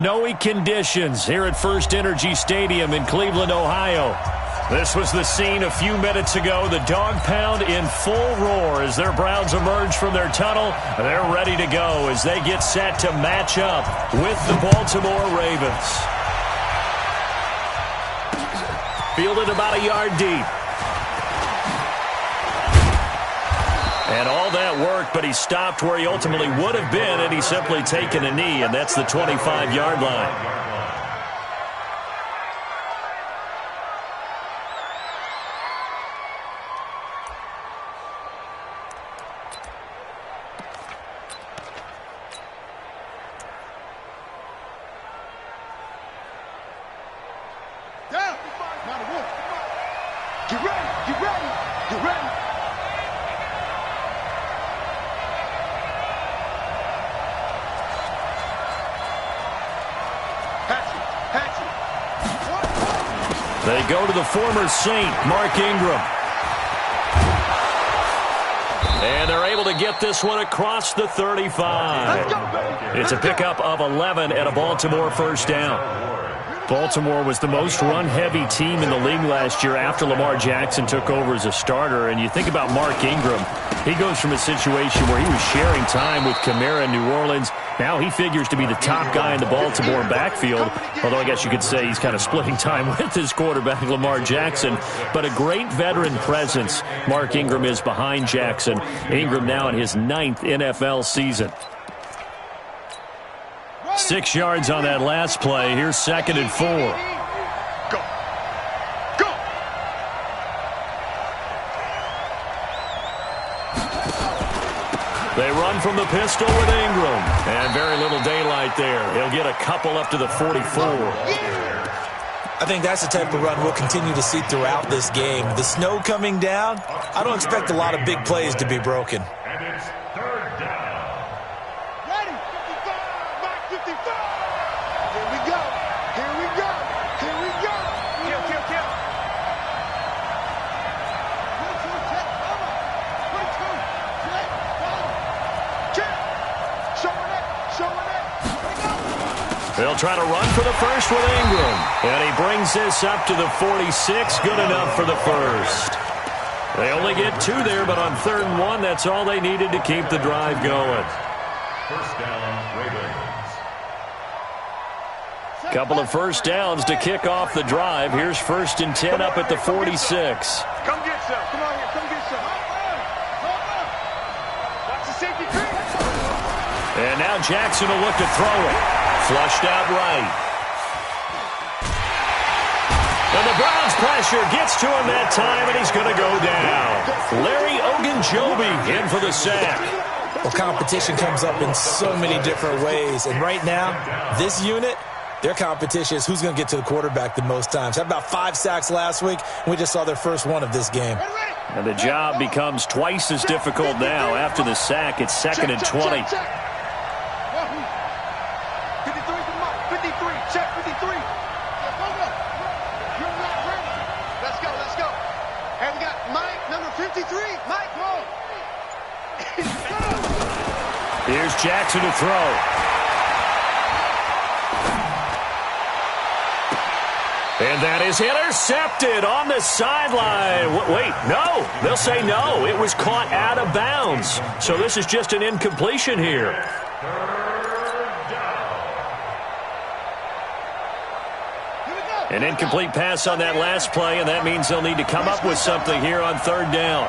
Snowy conditions here at First Energy Stadium in Cleveland, Ohio. This was the scene a few minutes ago. The dog pound in full roar as their Browns emerge from their tunnel. They're ready to go as they get set to match up with the Baltimore Ravens. Fielded about a yard deep. And all that work, but he stopped where he ultimately would have been, and he's simply taken a knee, and that's the 25-yard line. They go to the former Saint, Mark Ingram. And they're able to get this one across the 35. It's a pickup of 11 and a Baltimore first down. Baltimore was the most run-heavy team in the league last year after Lamar Jackson took over as a starter. And you think about Mark Ingram, he goes from a situation where he was sharing time with Kamara in New Orleans. Now he figures to be the top guy in the Baltimore backfield, although I guess you could say he's kind of splitting time with his quarterback, Lamar Jackson. But a great veteran presence Mark Ingram is behind Jackson. Ingram now in his 9th NFL season. 6 yards on that last play. Here's 2nd and 4. Go. Go. They run from the pistol with Ingram. And very little daylight there. He'll get a couple up to the 44. I think that's the type of run we'll continue to see throughout this game. The snow coming down, I don't expect a lot of big plays to be broken. And it's 3rd down. Ready, 55, Mike 55. Here we go. Here we go. Here we go. Kill. They'll try to run for the first with Ingram. And he brings this up to the 46. Good enough for the first. They only get 2 there, but on 3rd and 1, that's all they needed to keep the drive going. First down, Ravens. Couple of first downs to kick off the drive. Here's 1st and 10 up at the 46. Come get some. Come on here. Come get some. Watch the safety creep. And now Jackson will look to throw it. Flushed out right. And the Browns pressure gets to him that time, and he's going to go down. Larry Ogunjobi in for the sack. Well, competition comes up in so many different ways. And right now, this unit, their competition is who's going to get to the quarterback the most times. Had about 5 sacks last week, and we just saw their first one of this game. And the job becomes twice as difficult now. After the sack, it's 2nd and 20. 53, check 53. You're not ready. Let's go. And we got Mike, number 53. Mike, come on. Here's Jackson to throw. And that is intercepted on the sideline. Wait, no. They'll say no. It was caught out of bounds. So this is just an incompletion here. An incomplete pass on that last play, and that means they'll need to come up with something here on 3rd down.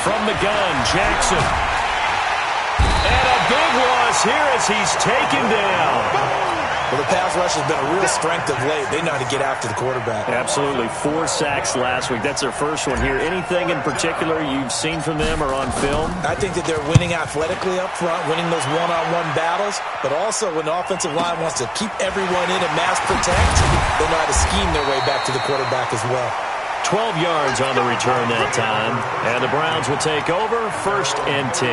From the gun, Jackson. And a big loss here as he's taken down. Well, the pass rush has been a real strength of late. They know how to get after the quarterback. Absolutely. 4 sacks last week. That's their first one here. Anything in particular you've seen from them or on film? I think that they're winning athletically up front, winning those one-on-one battles, but also when the offensive line wants to keep everyone in and mass protect, they know how to scheme their way back to the quarterback as well. 12 yards on the return that time, and the Browns will take over 1st and 10.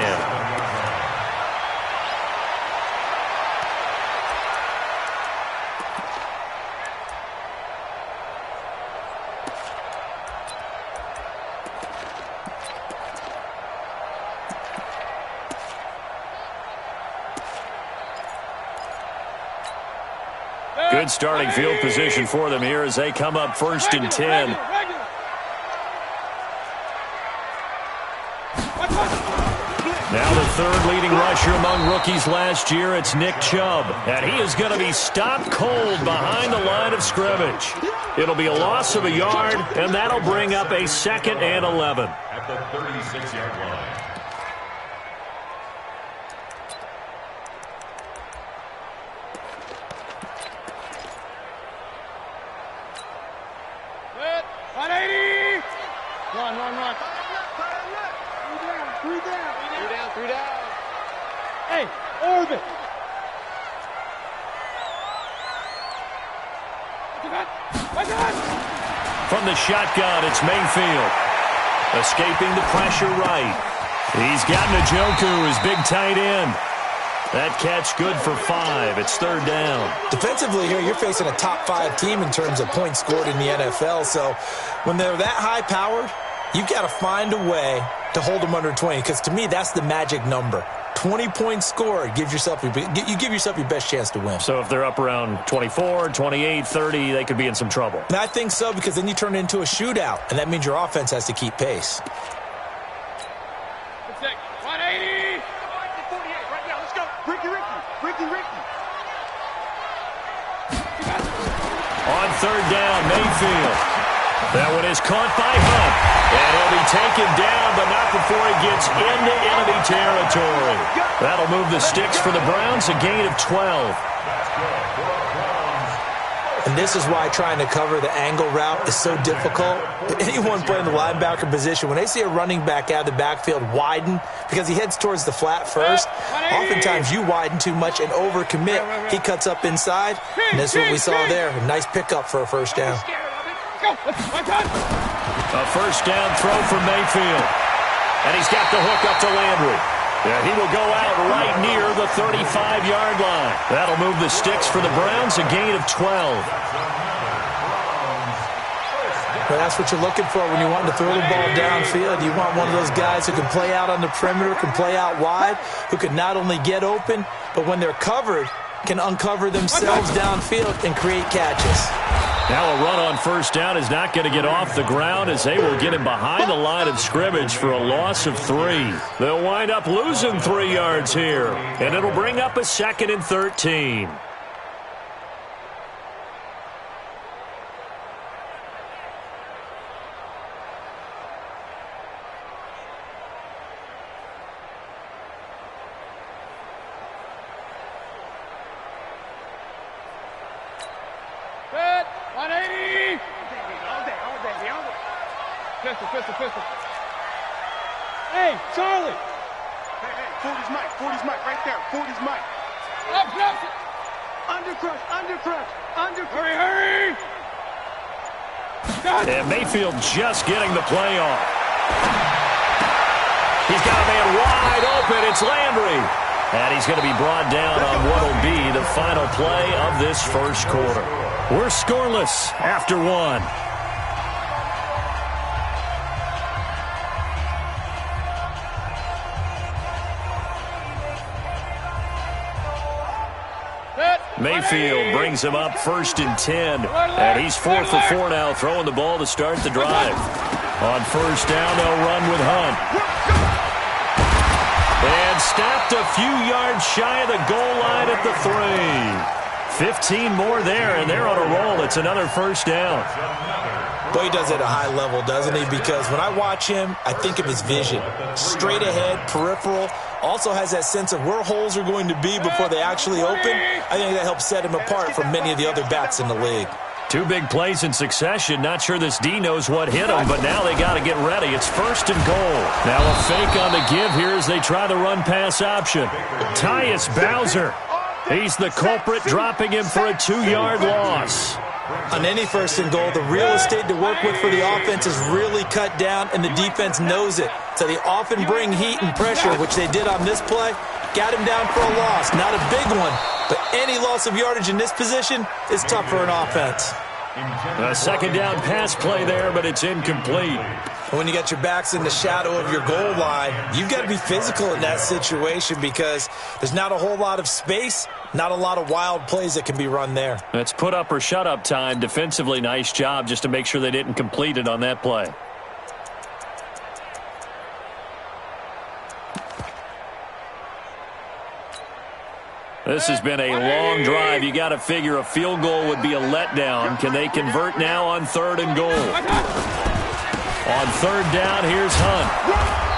Good starting field position for them here as they come up 1st and 10. Now the third leading rusher among rookies last year, it's Nick Chubb. And he is going to be stopped cold behind the line of scrimmage. It'll be a loss of a yard, and that'll bring up a 2nd and 11. At the 36-yard line. Good. 180. Run. Three down. Hey, orbit. From the shotgun, it's Mayfield. Escaping the pressure right. He's got Njoku, his big tight end. That catch good for 5. It's 3rd down. Defensively here, you're facing a top 5 team in terms of points scored in the NFL. So when they're that high-powered, you've got to find a way to hold them under 20, because to me, that's the magic number. 20 points scored, you give yourself your best chance to win. So if they're up around 24, 28, 30, they could be in some trouble. And I think so, because then you turn it into a shootout, and that means your offense has to keep pace. 180. 48 right now. Let's go. Ricky. On 3rd down, Mayfield. That one is caught by Hunt. And he'll be taken down, but not before he gets into enemy territory. That'll move the sticks for the Browns, a gain of 12. And this is why trying to cover the angle route is so difficult. Anyone playing the linebacker position, when they see a running back out of the backfield widen, because he heads towards the flat first, oftentimes you widen too much and overcommit. He cuts up inside, and that's what we saw there. A nice pickup for a 1st down. A 1st down throw for Mayfield. And he's got the hook up to Landry. Yeah, he will go out right near the 35-yard line. That'll move the sticks for the Browns, a gain of 12. Well, that's what you're looking for when you want to throw the ball downfield. You want one of those guys who can play out on the perimeter, can play out wide, who can not only get open, but when they're covered, can uncover themselves downfield and create catches. Now a run on 1st down is not going to get off the ground as they will get him behind the line of scrimmage for a loss of 3. They'll wind up losing 3 yards here, and it'll bring up a 2nd and 13. Pistol. Hey, Charlie. Hey, 40's Mike right there. 40's Mike. Up. Under crush. Hurry. And Mayfield just getting the play off. He's got a man wide open. It's Landry. And he's going to be brought down on what will be the final play of this 1st quarter. We're scoreless after 1. Mayfield brings him up 1st and 10. And he's 4 for 4 now, throwing the ball to start the drive. On 1st down, they'll run with Hunt. And stopped a few yards shy of the goal line at the 3. 15 more there, and they're on a roll. It's another 1st down. Boy, he does it at a high level, doesn't he? Because when I watch him, I think of his vision. Straight ahead, peripheral. Also has that sense of where holes are going to be before they actually open. I think that helps set him apart from many of the other backs in the league. 2 big plays in succession. Not sure this D knows what hit him, but now they got to get ready. It's 1st and goal. Now a fake on the give here as they try the run-pass option. Tyus Bowser. He's the culprit, dropping him for a 2-yard loss. On any 1st and goal, the real estate to work with for the offense is really cut down, and the defense knows it. So they often bring heat and pressure, which they did on this play. Got him down for a loss. Not a big one, but any loss of yardage in this position is tough for an offense. A second down pass play there, but it's incomplete. When you got your backs in the shadow of your goal line, you've got to be physical in that situation because there's not a whole lot of space, not a lot of wild plays that can be run there. It's put up or shut up time. Defensively, nice job just to make sure they didn't complete it on that play. This has been a long drive. You got to figure a field goal would be a letdown. Can they convert now on 3rd and goal? On 3rd down, here's Hunt.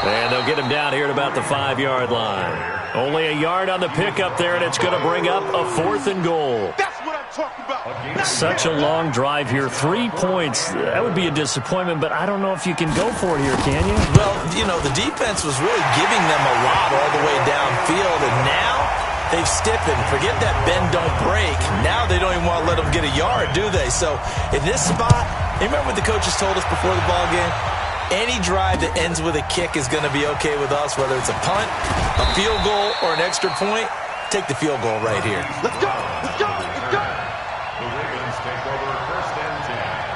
And they'll get him down here at about the 5-yard line. Only a yard on the pickup there, and it's going to bring up a 4th and goal. That's what I'm talking about. Such a long drive here. 3 points. That would be a disappointment, but I don't know if you can go for it here, can you? Well, you know, the defense was really giving them a lot all the way downfield, and now they've stiffened. Forget that bend, don't break. Now they don't even want to let them get a yard, do they? So in this spot, you remember what the coaches told us before the ball game? Any drive that ends with a kick is going to be okay with us, whether it's a punt, a field goal, or an extra point. Take the field goal right here. Let's go. Let's go. Let's go. The Ravens take over 1st and 10.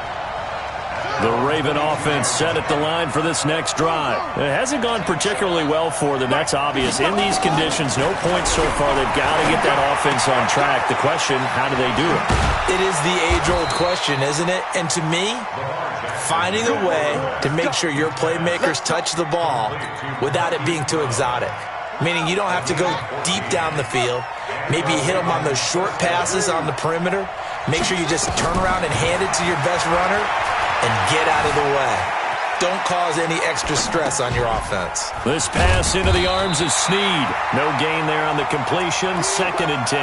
The Raven offense set at the line for this next drive. It hasn't gone particularly well for them. That's obvious. In these conditions, no points so far. They've got to get that offense on track. The question, how do they do it? It is the age-old question, isn't it? And to me, finding a way to make sure your playmakers touch the ball without it being too exotic. Meaning you don't have to go deep down the field. Maybe you hit them on those short passes on the perimeter. Make sure you just turn around and hand it to your best runner and get out of the way. Don't cause any extra stress on your offense. This pass into the arms of Snead. No gain there on the completion. 2nd and 10.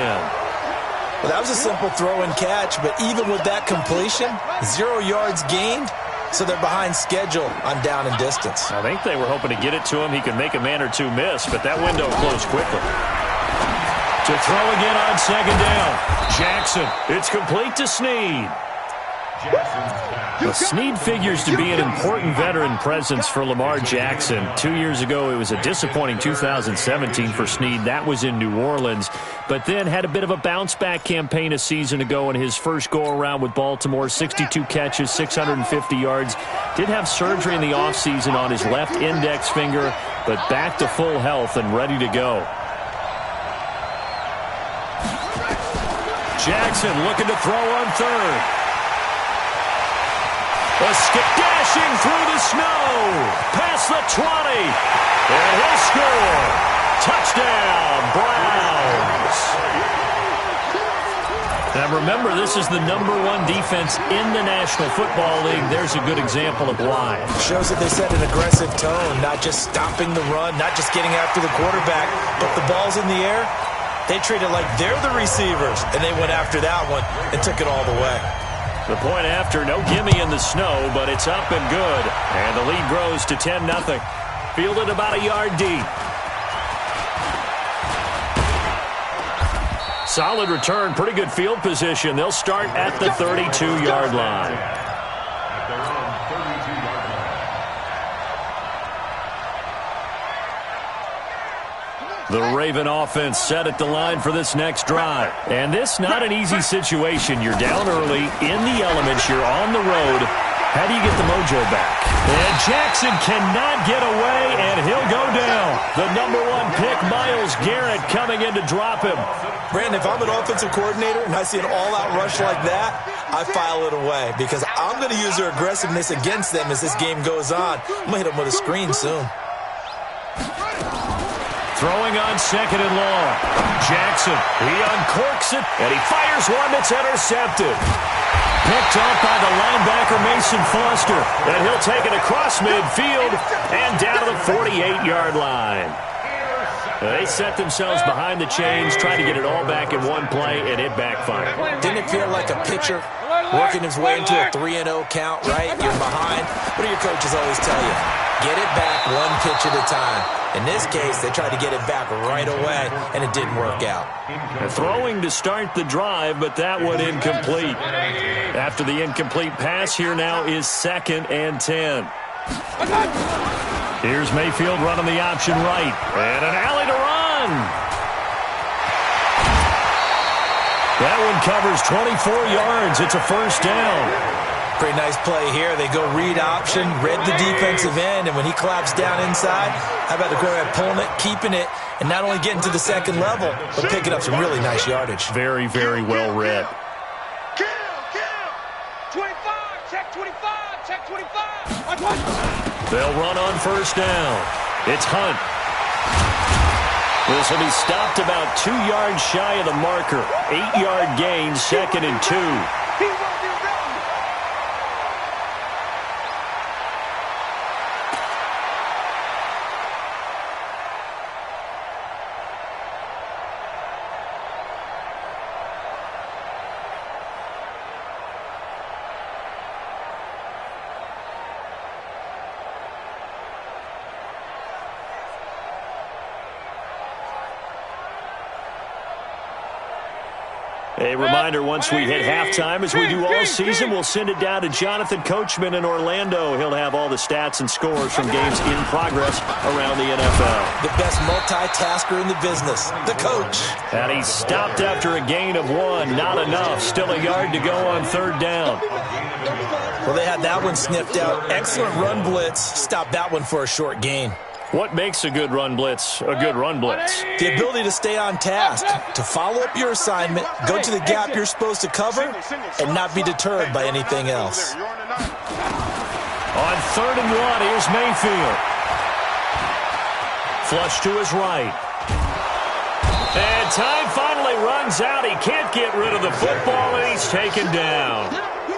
Well, that was a simple throw and catch, but even with that completion, 0 yards gained, so they're behind schedule on down and distance. I think they were hoping to get it to him. He could make a man or two miss, but that window closed quickly. To throw again on 2nd down. Jackson. It's complete to Snead. Well, Snead figures to be an important veteran presence for Lamar Jackson. 2 years ago, it was a disappointing 2017 for Snead. That was in New Orleans, but then had a bit of a bounce-back campaign a season ago in his first go-around with Baltimore. 62 catches, 650 yards. Did have surgery in the offseason on his left index finger, but back to full health and ready to go. Jackson looking to throw on 3rd. A skip dashing through the snow. Past the 20. And he'll score. Touchdown, Browns. Now remember, this is the #1 defense in the National Football League. There's a good example of why. Shows that they set an aggressive tone, not just stopping the run, not just getting after the quarterback, but the ball's in the air. They treat it like they're the receivers, and they went after that one and took it all the way. The point after, no gimme in the snow, but it's up and good. And the lead grows to 10-0. Fielded about a yard deep. Solid return, pretty good field position. They'll start at the 32-yard line. At their own 32-yard line. The Raven offense set at the line for this next drive. And this not an easy situation. You're down early, in the elements, you're on the road. How do you get the mojo back? And Jackson cannot get away, and he'll go down. The #1 pick, Myles Garrett, coming in to drop him. Brandon, if I'm an offensive coordinator and I see an all-out rush like that, I file it away because I'm going to use their aggressiveness against them as this game goes on. I'm going to hit them with a screen soon. Throwing on 2nd and long. Jackson, he uncorks it, and he fires one that's intercepted. Picked up by the linebacker, Mason Foster. And he'll take it across midfield and down to the 48-yard line. They set themselves behind the chains, trying to get it all back in one play, and it backfired. Didn't it feel like a pitcher working his way into a 3-0 count, right? You're behind. What do your coaches always tell you? Get it back one pitch at a time. In this case, they tried to get it back right away, and it didn't work out. Throwing to start the drive, but that one incomplete. After the incomplete pass, here now is 2nd and 10. Here's Mayfield running the option right. And an alley to run. That one covers 24 yards. It's a first down. Pretty nice play here. They go read option, read the defensive end, and when he claps down inside, how about the quarterback pulling it, keeping it, and not only getting to the second level, but picking up some really nice yardage. Very, very well read. Kill! 25, check 25, check 25. They'll run on first down. It's Hunt. This will be stopped about 2 yards shy of the marker. 8-yard gain, 2nd and 2. He won't be ready. A reminder, once we hit halftime, as we do all season, we'll send it down to Jonathan Coachman in Orlando. He'll have all the stats and scores from games in progress around the NFL. The best multitasker in the business, the coach. And he stopped after a gain of 1. Not enough. Still a yard to go on third down. Well, they had that one sniffed out. Excellent run blitz. Stopped that one for a short gain. What makes a good run blitz a good run blitz? The ability to stay on task, to follow up your assignment, go to the gap you're supposed to cover, and not be deterred by anything else. On 3rd and 1, here's Mayfield. Flush to his right. And time finally runs out. He can't get rid of the football, and he's taken down.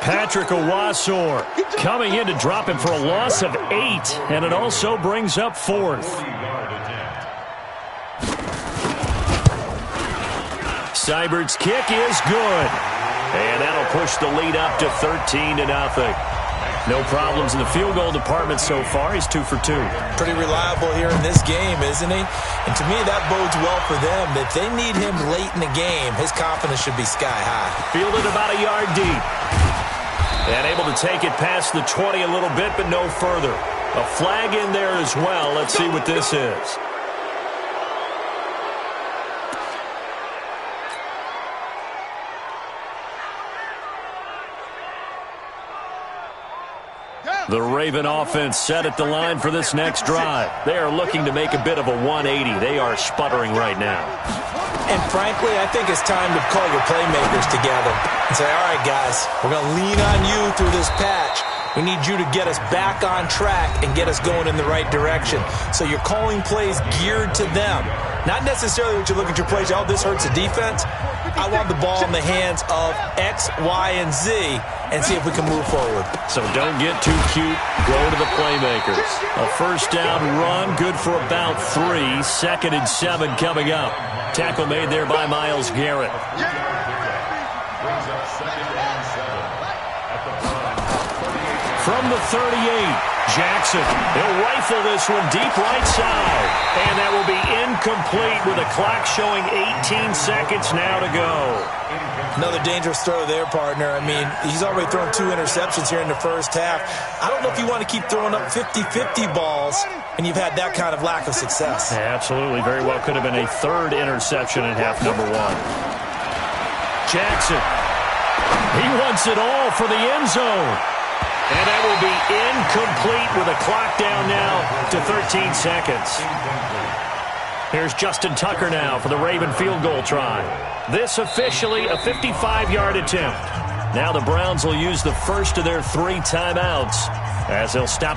Patrick Owasor coming in to drop him for a loss of 8, and it also brings up 4th. Seibert's kick is good, and that'll push the lead up to 13-0. No problems in the field goal department so far. He's 2 for 2. Pretty reliable here in this game, isn't he? And to me, that bodes well for them. If they need him late in the game, his confidence should be sky high. Fielded about a yard deep. And able to take it past the 20 a little bit, but no further. A flag in there as well. Let's see what this is. The Raven offense set at the line for this next drive. They are looking to make a bit of a 180. They are sputtering right now. And frankly, I think it's time to call your playmakers together and say, all right, guys, we're going to lean on you through this patch. We need you to get us back on track and get us going in the right direction. So you're calling plays geared to them. Not necessarily that you look at your plays, oh, this hurts the defense. I want the ball in the hands of X, Y, and Z and see if we can move forward. So don't get too cute. Go to the playmakers. A first down run, good for about 3. 2nd and 7 coming up. Tackle made there by Myles Garrett. From the 38, Jackson. He'll rifle this one deep right side. And that will be incomplete with a clock showing 18 seconds now to go. Another dangerous throw there, partner. I mean, he's already thrown 2 interceptions here in the first half. I don't know if you want to keep throwing up 50-50 balls, and you've had that kind of lack of success. Yeah, absolutely. Very well could have been a 3rd interception in half number 1. Jackson. He wants it all for the end zone. And that will be incomplete with a clock down now to 13 seconds. Here's Justin Tucker now for the Raven field goal try. This officially a 55-yard attempt. Now the Browns will use the first of their 3 timeouts as they'll stop it.